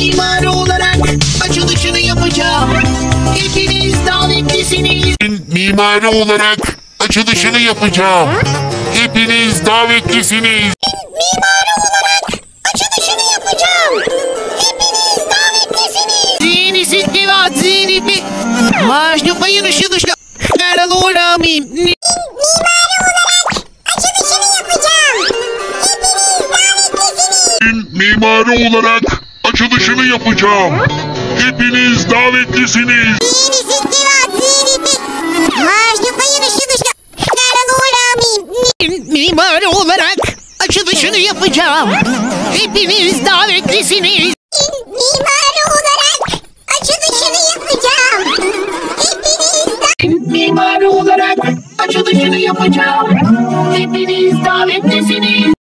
Mimar olarak açılışını yapacağım. Hepiniz davetlisiniz. Mimari olarak açılışını yapacağım. Hepiniz davetlisiniz. Mimari olarak açılışını yapacağım. Hepiniz davetlisiniz. Zini siktiva zini. Maşlı payın ışılışla. Allora Mimari olarak açılışını yapacağım. Hepiniz davetlisiniz. Mimari olarak açılışını yapacağım. Hepiniz davetlisiniz. Zini siktiva zini. Maşlı payın ışılışla. mimar olarak açılışını yapacağım. Hepiniz davetlisiniz. Mimari olarak açılışını yapacağım. Mimar olarak açılışını yapacağım. Hepiniz davetlisiniz.